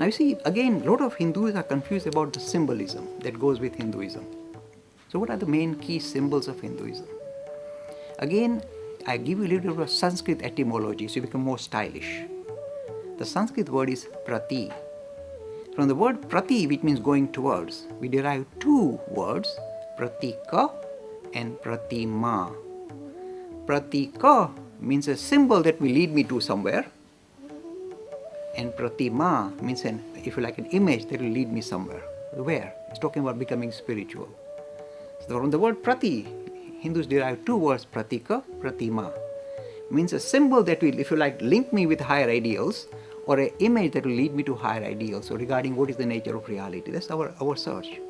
you see, again, a lot of Hindus are confused about the symbolism that goes with Hinduism. So what are the main key symbols of Hinduism? Again, I give you a little bit of Sanskrit etymology so you become more stylish. The Sanskrit word is prati. From the word prati, which means going towards, we derive two words, pratika and pratima. Pratika means a symbol that will lead me to somewhere, and pratima means an, if you like, an image that will lead me somewhere. Where? It's talking about becoming spiritual. So from the word prati, Hindus derive two words, pratika, pratima. Means a symbol that will, if you like, link me with higher ideals, or an image that will lead me to higher ideals, or regarding what is the nature of reality. That's our search.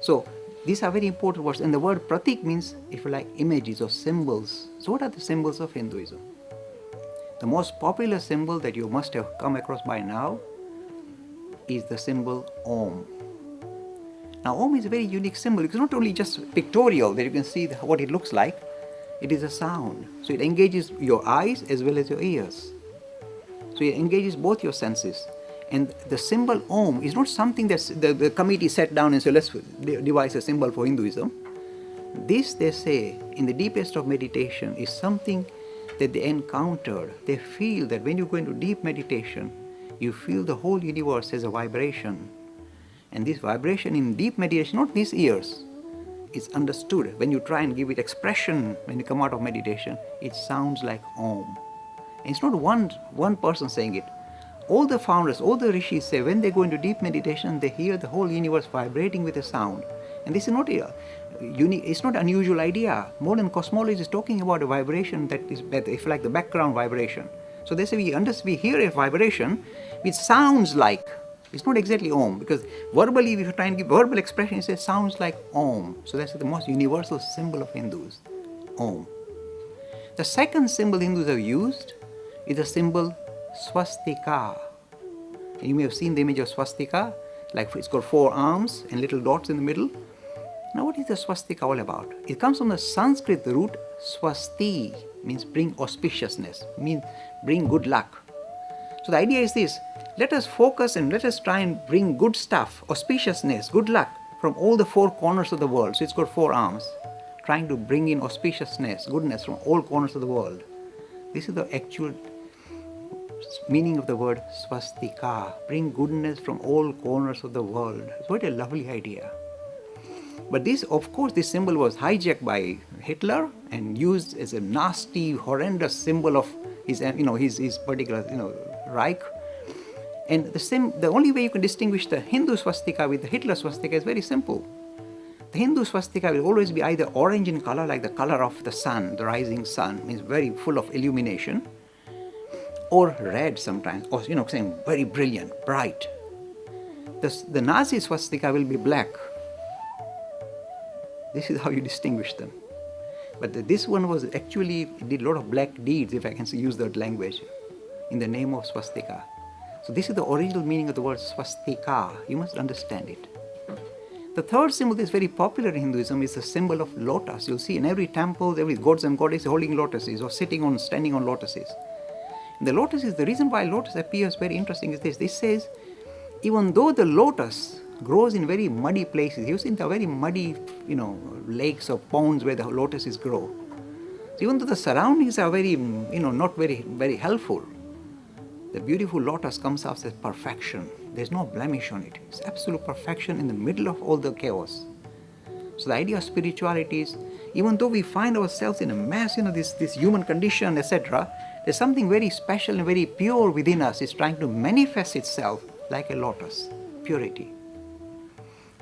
So these are very important words. And the word pratik means, if you like, images or symbols. So what are the symbols of Hinduism? The most popular symbol that you must have come across by now is the symbol Om. Now Om is a very unique symbol. It's not only just pictorial that you can see what it looks like, it is a sound. So it engages your eyes as well as your ears. So it engages both your senses. And the symbol Om is not something that the committee sat down and said, let's devise a symbol for Hinduism. This, they say, in the deepest of meditation, is something that they encountered. They feel that when you go into deep meditation, you feel the whole universe as a vibration. And this vibration in deep meditation, not these ears, is understood. When you try and give it expression, when you come out of meditation, it sounds like Om. And it's not one person saying it. All the founders, all the rishis say when they go into deep meditation, they hear the whole universe vibrating with a sound. And this is not it's not an unusual idea. Modern cosmology is talking about a vibration that is, if like, the background vibration. So they say we hear a vibration which sounds like, it's not exactly Om, because verbally, if you try and give verbal expression, it says sounds like Om. So that's the most universal symbol of Hindus, Om. The second symbol Hindus have used is the symbol swastika. And you may have seen the image of swastika, like it's got 4 arms and little dots in the middle. Now what is the swastika all about? It comes from the Sanskrit root swasti, means bring auspiciousness, means bring good luck. So the idea is this, let us focus and let us try and bring good stuff, auspiciousness, good luck from all the 4 corners of the world. So it's got 4 arms, trying to bring in auspiciousness, goodness from all corners of the world. This is the actual meaning of the word swastika, bring goodness from all corners of the world. What a lovely idea. But this, of course, this symbol was hijacked by Hitler and used as a nasty, horrendous symbol of his particular, Reich. And the only way you can distinguish the Hindu swastika with the Hitler swastika is very simple. The Hindu swastika will always be either orange in color, like the color of the sun, the rising sun, means very full of illumination, or red sometimes, or saying very brilliant, bright. The Nazi swastika will be black. This is how you distinguish them. But this one was actually, did a lot of black deeds, if I can use that language, in the name of swastika. So this is the original meaning of the word swastika. You must understand it. The third symbol that is very popular in Hinduism is the symbol of lotus. You'll see in every temple, every gods and goddesses holding lotuses or standing on lotuses. And the lotus is, the reason why lotus appears very interesting is this. This says, even though the lotus grows in very muddy places, you've seen the very muddy, lakes or ponds where the lotuses grow. So even though the surroundings are very, not very, very helpful, the beautiful lotus comes out as perfection. There's no blemish on it. It's absolute perfection in the middle of all the chaos. So the idea of spirituality is, even though we find ourselves in a mess, this human condition, etc., there's something very special and very pure within us. It's trying to manifest itself like a lotus, purity.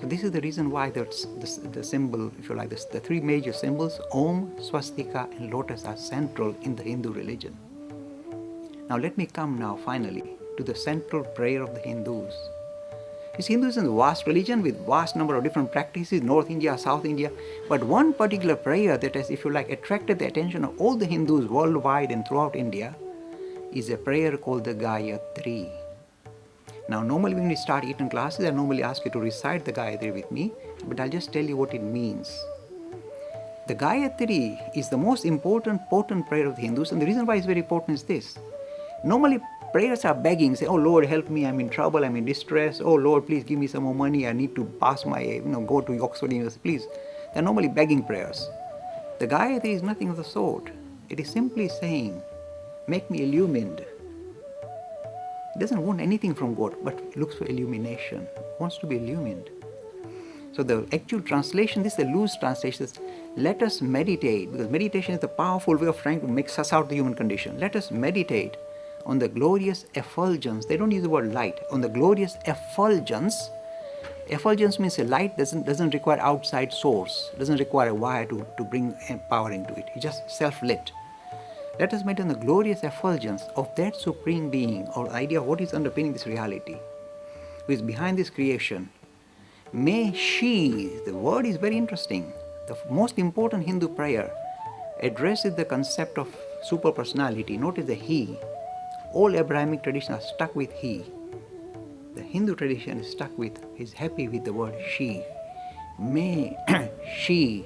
So this is the reason why the symbol, if you like, the 3 major symbols, Om, swastika, and lotus, are central in the Hindu religion. Now let me come now finally to the central prayer of the Hindus. Hinduism is a vast religion with vast number of different practices, North India, South India, but one particular prayer that has, if you like, attracted the attention of all the Hindus worldwide and throughout India is a prayer called the Gayatri. Now normally when we start Eton classes, I normally ask you to recite the Gayatri with me, but I'll just tell you what it means. The Gayatri is the most important, potent prayer of the Hindus, and the reason why it's very important is this. Normally prayers are begging, say, oh Lord, help me, I'm in trouble, I'm in distress. Oh Lord, please give me some more money, I need to pass my, go to Oxford University, please. They're normally begging prayers. The Gayatri is nothing of the sort. It is simply saying, make me illumined. It doesn't want anything from God, but looks for illumination. It wants to be illumined. So the actual translation, this is the loose translation, is let us meditate, because meditation is the powerful way of trying to make suss out the human condition. Let us meditate on the glorious effulgence. They don't use the word light. On the glorious effulgence. Effulgence means a light doesn't require outside source, doesn't require a wire to bring power into it. It's just self-lit. Let us meditate on the glorious effulgence of that supreme being, or idea of what is underpinning this reality, who is behind this creation. May she, the word is very interesting. The most important Hindu prayer addresses the concept of super-personality. Notice the he. All Abrahamic traditions are stuck with he. The Hindu tradition is stuck with, is happy with the word she. May she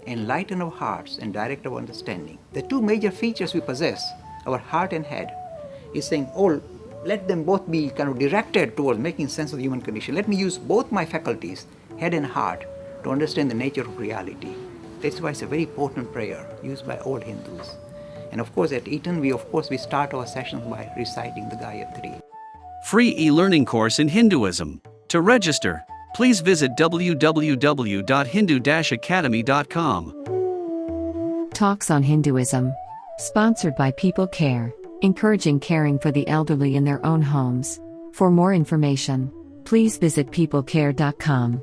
enlighten our hearts and direct our understanding. The two major features we possess, our heart and head, is saying, oh, let them both be kind of directed towards making sense of the human condition. Let me use both my faculties, head and heart, to understand the nature of reality. That's why it's a very potent prayer used by all Hindus. And of course at Eton, we start our sessions by reciting the Gayatri. Free e-learning course in Hinduism. To register, please visit www.hindu-academy.com. Talks on Hinduism. Sponsored by People Care, encouraging caring for the elderly in their own homes. For more information, please visit peoplecare.com.